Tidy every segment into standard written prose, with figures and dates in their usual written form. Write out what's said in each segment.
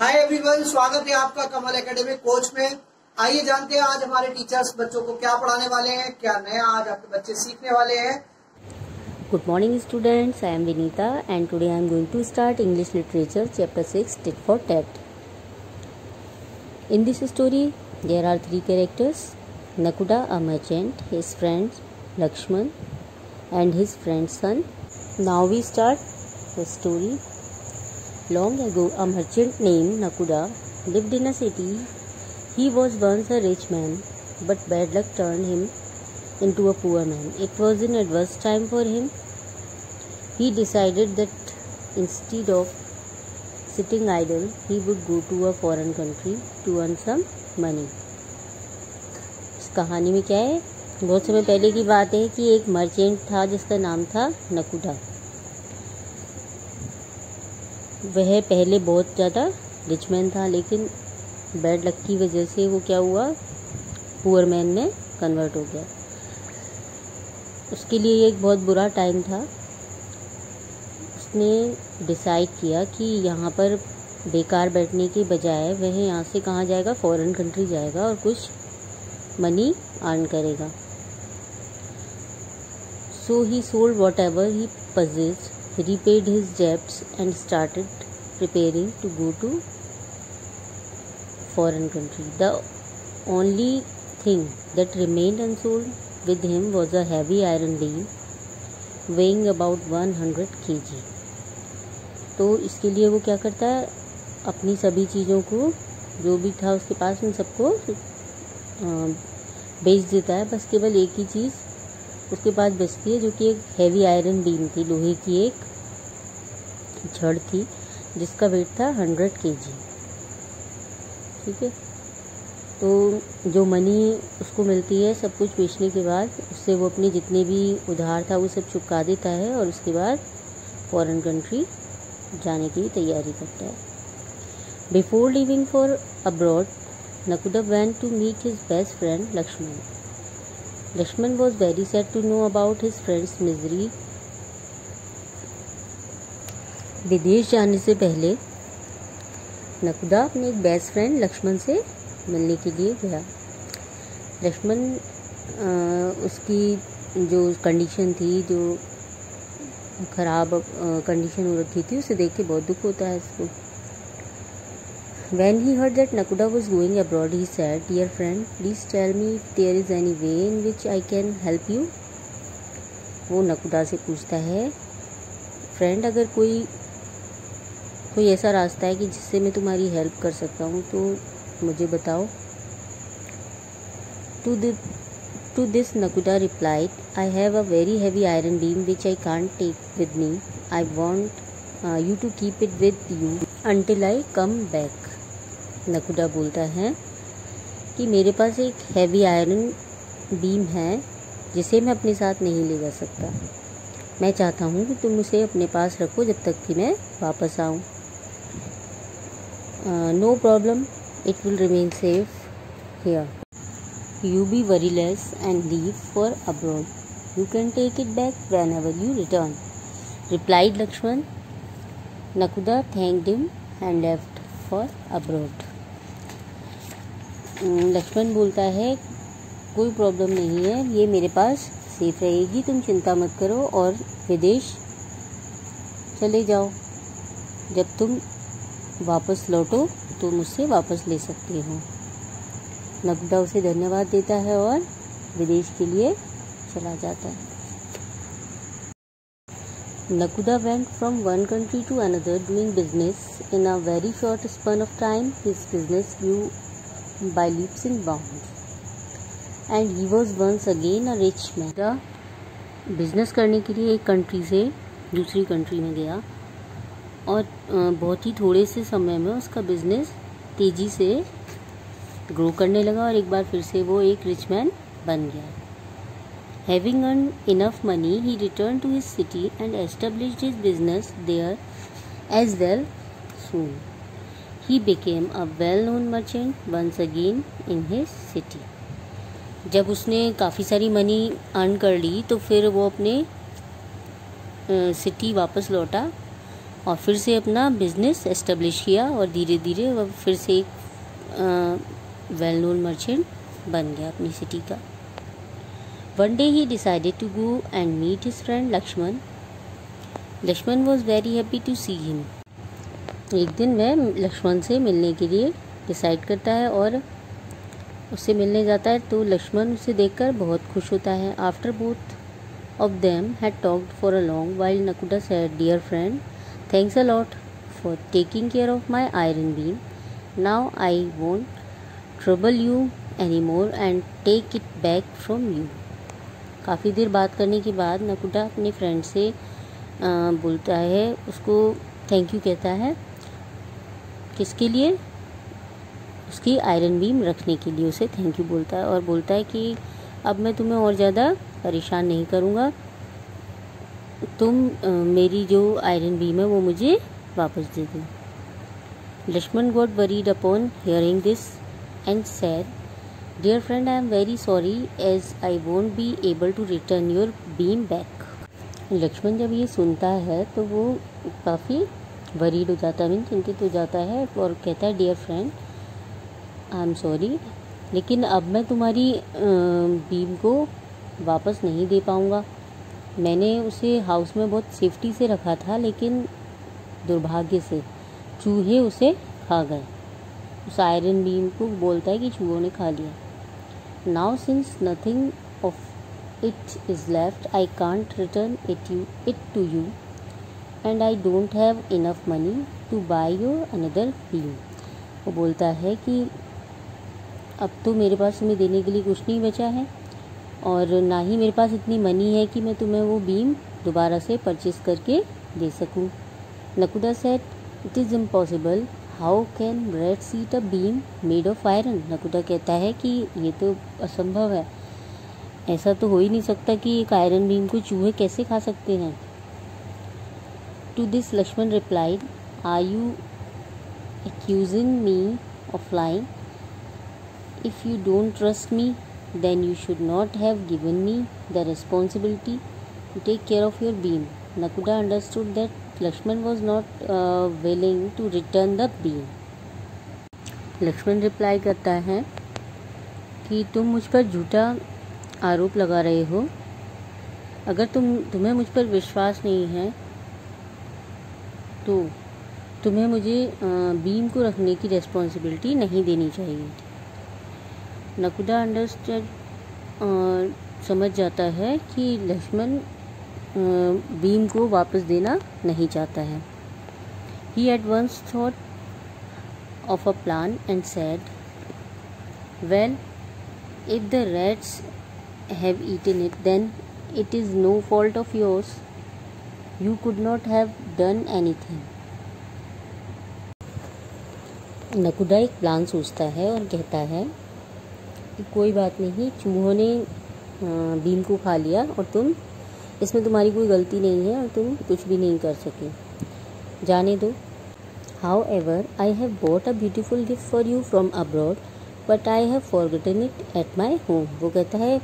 Hi everyone, स्वागत है आपका कमल एकेडमी कोच में। आइए जानते हैं आज हमारे टीचर्स बच्चों को क्या पढ़ाने वाले हैं, क्या नया आज आपके बच्चे सीखने वाले हैं। Good morning students, I am Vinita and today I am going to start English Literature chapter 6 Tit for Tat. In this story there are three characters: Nakuda, a merchant, his friend Lakshman and his friend's son. Now we start the story. Long ago a merchant named Nakuda lived in a city. He was once a rich man, but bad luck turned him into a poor man. It was an adverse time for him. He decided that instead of sitting idle, he would go to a foreign country to earn some money. इस कहानी में क्या है? बहुत समय पहले की बात है कि एक मर्चेंट था जिसका नाम था नकुदा। वह पहले बहुत ज़्यादा रिच मैन था, लेकिन बैड लक की वजह से वो क्या हुआ, पुअर मैन में कन्वर्ट हो गया। उसके लिए एक बहुत बुरा टाइम था। उसने डिसाइड किया कि यहाँ पर बेकार बैठने के बजाय वह यहाँ से कहाँ जाएगा, फॉरेन कंट्री जाएगा और कुछ मनी अर्न करेगा। So he sold whatever he possessed, repaid his debts and started preparing to go to foreign country. The only thing that remained unsold with him was a heavy iron beam weighing about 100 kg. तो इसके लिए वो क्या करता है, अपनी सभी चीज़ों को जो भी था उसके पास उन सबको बेच देता है। बस केवल एक ही चीज़ उसके पास बचती है, जो कि एक हैवी आयरन बीम थी, लोहे की एक छड़ थी जिसका वेट था 100 kg। ठीक है, तो जो मनी उसको मिलती है सब कुछ बेचने के बाद, उससे वो अपने जितने भी उधार था वो सब चुका देता है और उसके बाद फॉरेन कंट्री जाने की तैयारी करता है। Before leaving for abroad, Nakuda went to meet his best friend Lakshman. Lakshman was very sad to know about his friend's misery. विदेश जाने से पहले नकुदा अपने एक बेस्ट फ्रेंड लक्ष्मण से मिलने के लिए गया। लक्ष्मण उसकी जो कंडीशन थी, जो खराब कंडीशन हो रखी थी, उसे देख के बहुत दुख होता है इसको। When he heard that Nakuda was going abroad, he said, "Dear friend, please tell me if there is any way in which I can help you." वो नकुदा से पूछता है, फ्रेंड, अगर कोई ऐसा रास्ता है कि जिससे मैं तुम्हारी हेल्प कर सकता हूँ तो मुझे बताओ। To this Nakuda replied, "I have a very heavy iron beam which I can't take with me. I want you to keep it with you until I come back." नकुदा बोलता है कि मेरे पास एक हैवी आयरन बीम है जिसे मैं अपने साथ नहीं ले जा सकता। मैं चाहता हूँ कि तुम उसे अपने पास रखो जब तक कि मैं वापस आऊँ। No problem, it will remain safe here. You be worryless and leave for abroad. You can take it back whenever you return, replied Lakshman. Nakuda thanked him and left for abroad. Lakshman बोलता है, कोई प्रॉब्लम नहीं है, ये मेरे पास safe रहेगी, तुम चिंता मत करो और विदेश चले जाओ। जब तुम वापस लौटो तो मुझसे वापस ले सकते हो। नकुदा उसे धन्यवाद देता है और विदेश के लिए चला जाता है। Nakuda went from one country to another doing business. In a very short span of time, his business grew by leaps and bounds, and he was once again a rich man. Business करने के लिए एक country से दूसरी country में गया और बहुत ही थोड़े से समय में उसका बिजनेस तेजी से ग्रो करने लगा और एक बार फिर से वो एक रिच मैन बन गया। Having earned enough money, he returned to his city and established his business there as well. Soon, he became a well-known merchant once again in his city. जब उसने काफ़ी सारी मनी अर्न कर ली तो फिर वो अपने सिटी वापस लौटा और फिर से अपना बिजनेस एस्टेब्लिश किया और धीरे धीरे वह फिर से एक वेल नोन मर्चेंट बन गया अपनी सिटी का। वन डे ही decided to go and meet his friend Lakshman. Lakshman was very happy to see him. एक दिन वह लक्ष्मण से मिलने के लिए डिसाइड करता है और उससे मिलने जाता है, तो लक्ष्मण उसे देखकर बहुत खुश होता है। After both of them had talked for a long while, Nakuda said, "Dear friend, thanks a lot for taking care of my iron beam. Now I won't trouble you anymore and take it back from you." काफ़ी देर बात करने के बाद नकुडा अपने friend से बोलता है, उसको थैंक यू कहता है। किसके लिए? उसकी आयरन बीम रखने के लिए उसे थैंक यू बोलता है और बोलता है कि अब मैं तुम्हें और ज़्यादा परेशान नहीं करूँगा, तुम मेरी जो आयरन बीम है वो मुझे वापस दे दो। Lakshman got worried upon hearing this and said, dear friend, I am very sorry as I won't be able to return your beam back. Lakshman जब ये सुनता है तो वो काफ़ी वरीड हो जाता है, चिंतित हो जाता है और कहता है, dear friend, I am sorry, लेकिन अब मैं तुम्हारी बीम को वापस नहीं दे पाऊँगा। मैंने उसे हाउस में बहुत सेफ्टी से रखा था, लेकिन दुर्भाग्य से चूहे उसे खा गए। उस आयरन बीम को बोलता है कि चूहों ने खा लिया। Now since nothing of it is left, I can't return it to you and I don't have enough money to buy your another beam. वो बोलता है कि अब तो मेरे पास तुम्हें देने के लिए कुछ नहीं बचा है और ना ही मेरे पास इतनी मनी है कि मैं तुम्हें वो बीम दोबारा से परचेस करके दे सकूं। Nakuda said, it is impossible, how can rats eat a beam made of iron. Nakuda कहता है कि ये तो असंभव है, ऐसा तो हो ही नहीं सकता कि एक आयरन बीम को चूहे कैसे खा सकते हैं। To this Lakshman replied, are you accusing me of lying? If you don't trust me, then you should not have given me the responsibility to take care of your beam. Nakuda understood that Lakshman was not willing to return the beam. Lakshman reply करता है कि तुम मुझ पर झूठा आरोप लगा रहे हो। अगर तुम्हें मुझ पर विश्वास नहीं है तो तुम्हें मुझे बीम को रखने की रिस्पॉन्सिबिलिटी नहीं देनी चाहिए। नकुडा अंडरस्टैंड समझ जाता है कि लक्ष्मण बीम को वापस देना नहीं चाहता है। He at once thought of a plan and said, well, if the rats have eaten it then it is no fault of yours, you could not have done anything. Nakuda एक प्लान सोचता है और कहता है कि कोई बात नहीं, चूहों ने बीम को खा लिया और इसमें तुम्हारी कोई गलती नहीं है और तुम कुछ भी नहीं कर सके, जाने दो। How ever, I have bought a beautiful gift for you from abroad but I have forgotten it at my home. वो कहता है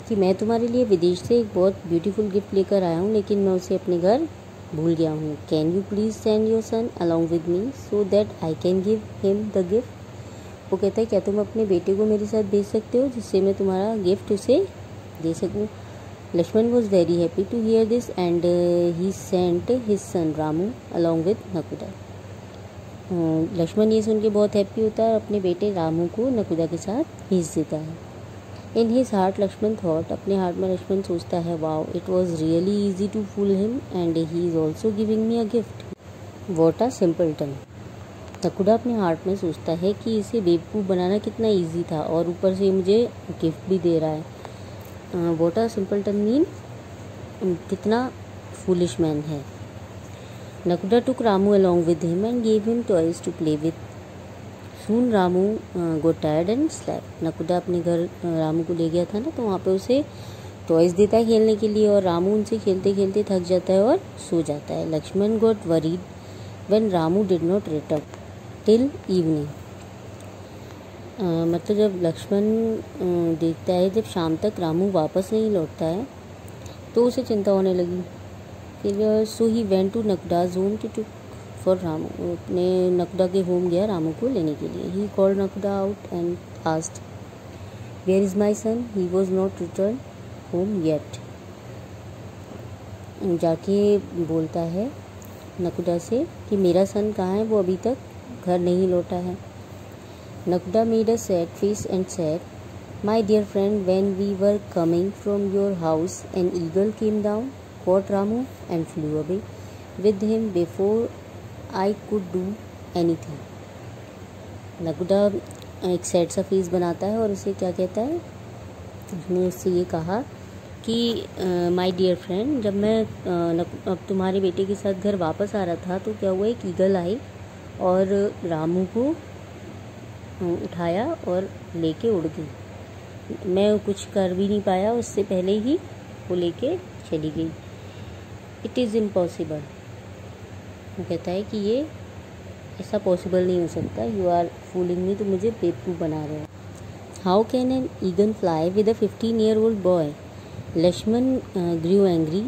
कि मैं तुम्हारे लिए विदेश से एक बहुत ब्यूटीफुल गिफ्ट लेकर आया हूँ, लेकिन मैं उसे अपने घर भूल गया हूँ। Can you please send your son along with me so that I can give him the gift. वो कहता है, क्या तुम अपने बेटे को मेरे साथ भेज सकते हो जिससे मैं तुम्हारा गिफ्ट उसे दे सकूं। Lakshman was very happy to hear this and he sent his son Ramu along with Nakuda. Lakshman ये सुन के बहुत हैप्पी होता है और अपने बेटे रामू को नकुदा के साथ भेज देता है। In his heart Lakshman thought, अपने हार्ट में लक्ष्मण सोचता है, wow, it was really easy to fool him and he is also giving me a gift, what a simpleton. Nakuda अपने हार्ट में सोचता है कि इसे बेवकूफ़ बनाना कितना इजी था और ऊपर से मुझे गिफ्ट भी दे रहा है। वॉट अ सिंपलटन मीन, कितना फूलिश मैन है। Nakuda took Ramu along with him and gave him toys to play with. Soon Ramu got tired and slept. Nakuda अपने घर रामू को ले गया था ना, तो वहाँ पे उसे टॉयज देता है खेलने के लिए और रामू उनसे खेलते खेलते थक जाता है और सो जाता है। Lakshman got worried when Ramu did not return till evening. मतलब जब लक्ष्मण देखता है जब शाम तक रामू वापस नहीं लौटता है तो उसे चिंता होने लगी। फिर so he went to Nakuda's home for Ramu, अपने नकुदा के होम गया रामू को लेने के लिए। He called Nakuda out and asked where is my son, he was not return home yet. जाके बोलता है नकुदा से कि मेरा सन कहाँ है, वो अभी तक घर नहीं लौटा है। Nakuda made a sad face and said, my dear friend, when we were coming from your house an eagle came down, caught Ramu and flew away with him before I could do anything. Nakuda एक sad सा face बनाता है और उसे क्या कहता है, उसने उससे ये कहा कि माय डियर फ्रेंड, जब मैं अब तुम्हारे बेटे के साथ घर वापस आ रहा था तो क्या हुआ, एक ईगल आई और रामू को उठाया और लेके उड़ गई। मैं कुछ कर भी नहीं पाया, उससे पहले ही वो लेके चली गई। इट इज़ इम्पॉसिबल, वो कहता है कि ये ऐसा पॉसिबल नहीं हो सकता, यू आर फूलिंग मी, तो मुझे बेवकूफ़ बना रहे हो। How can an eagle fly with a 15-year-old boy, Lakshman grew angry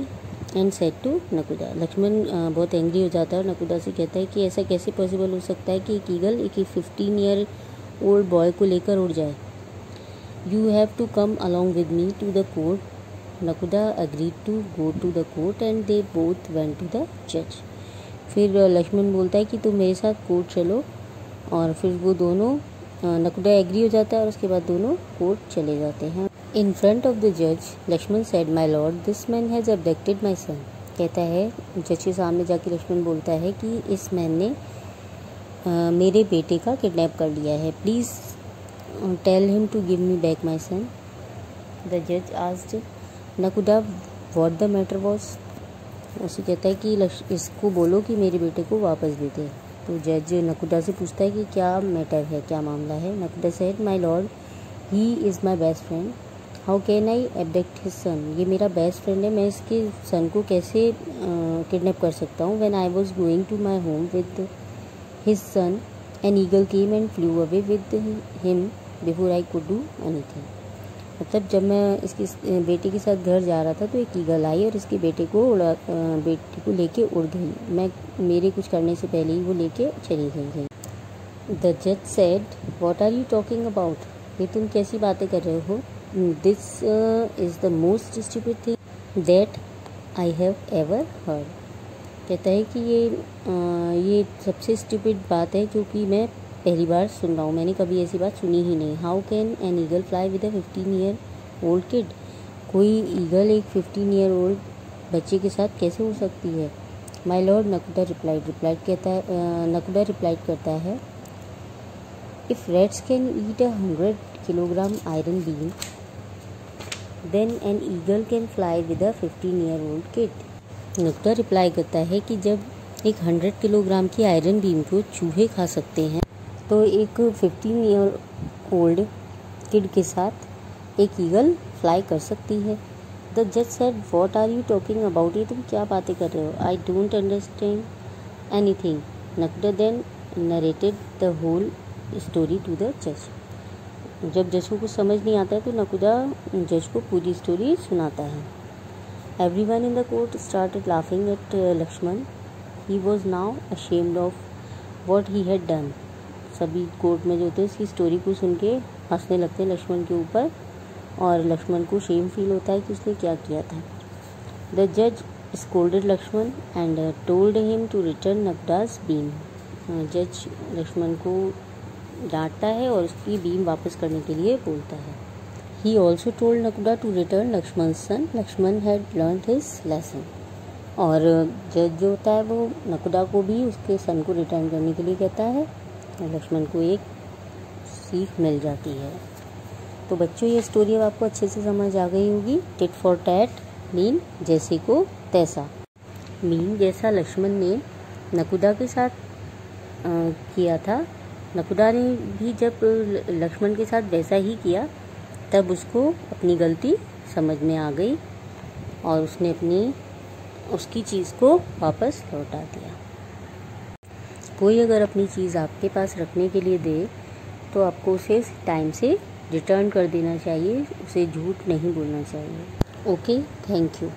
and said to Nakuda. Lakshman बहुत एंग्री हो जाता है और नकुदा से कहता है कि ऐसा कैसे पॉसिबल हो सकता है कि एक ईगल एक 15-year-old बॉय को लेकर उड़ जाए। You have to come along with me to the court. Nakuda agreed to go to the court and they both went to the judge। फिर लक्ष्मण बोलता है कि तुम मेरे साथ कोर्ट चलो, और फिर वो दोनों, नकुदा एग्री हो जाता है और उसके बाद दोनों कोर्ट चले जाते हैं। इन फ्रंट ऑफ द जज Lakshman said, my lord, this man has abducted my son. कहता है, जज के सामने जाके लक्ष्मण बोलता है कि इस मैन ने मेरे बेटे का किडनैप कर लिया है, please tell him to give me back my son. The जज asked Nakuda what the matter was. उसे कहता है कि इसको बोलो कि मेरे बेटे को वापस दे दे। तो जज नकुदा से पूछता है कि क्या मैटर है, क्या मामला है। Nakuda said, my lord, he is my best friend, how can I abduct his son. ये मेरा बेस्ट फ्रेंड है, मैं इसके सन को कैसे किडनैप कर सकता हूँ। When I was going to my home with his son an eagle came and flew away with him before I could do anything. मतलब जब मैं इसकी बेटे के साथ घर जा रहा था तो एक ईगल आई और इसके बेटे को लेके उड़ गई, मैं मेरे कुछ करने से पहले ही वो लेके चली गई। द जज said, what are you talking about, ये तुम कैसी बातें कर रहे हो। This is the most stupid thing that I have ever heard. कहता है कि ये सबसे स्टूपिड बात है जो कि मैं पहली बार सुन रहा हूँ, मैंने कभी ऐसी बात सुनी ही नहीं। How can an eagle fly with a 15-year-old kid, कोई ईगल एक 15-year-old बच्चे के साथ कैसे हो सकती है। माई लॉर्ड, नकुदा नकुदा रिप्लाइड करता है, if rats can eat 100 kilogram iron beam then an eagle can fly with a 15-year-old kid. Nakuda reply करता है कि जब एक 100 किलोग्राम की आयरन बीम को चूहे खा सकते हैं तो एक 15-year-old किड के साथ एक ईगल फ्लाई कर सकती है। द जज said, what are you talking about, ये तुम क्या बातें कर रहे हो। I don't understand anything. Nakuda then narrated the whole story to the जज। जब जज को कुछ समझ नहीं आता है तो नकुदा जज को पूरी स्टोरी सुनाता है। Everyone in the court started laughing at Lakshman, he was now ashamed of what he had done. सभी कोर्ट में जो थे इसकी स्टोरी को सुन के हंसने लगते हैं लक्ष्मण के ऊपर, और लक्ष्मण को शेम फील होता है कि उसने क्या किया था। द जज scolded Lakshman and told him to return नकुदास beam. जज लक्ष्मण को डांटता है और उसकी बीम वापस करने के लिए बोलता है। He also told Nakuda to return Lakshman son, Lakshman had learned his lesson. और जज जो होता है वो नकुदा को भी उसके सन को रिटर्न करने के लिए कहता है, लक्ष्मण को एक सीख मिल जाती है। तो बच्चों, ये स्टोरी अब आपको अच्छे से समझ आ गई होगी। टिट फॉर टैट मीन जैसे को तैसा, मीन जैसा लक्ष्मण ने नकुदा के साथ किया था, नकुदा ने भी जब लक्ष्मण के साथ वैसा ही किया तब उसको अपनी गलती समझ में आ गई और उसने उसकी चीज़ को वापस लौटा दिया। कोई अगर अपनी चीज़ आपके पास रखने के लिए दे तो आपको उसे टाइम से रिटर्न कर देना चाहिए, उसे झूठ नहीं बोलना चाहिए। Okay, thank you.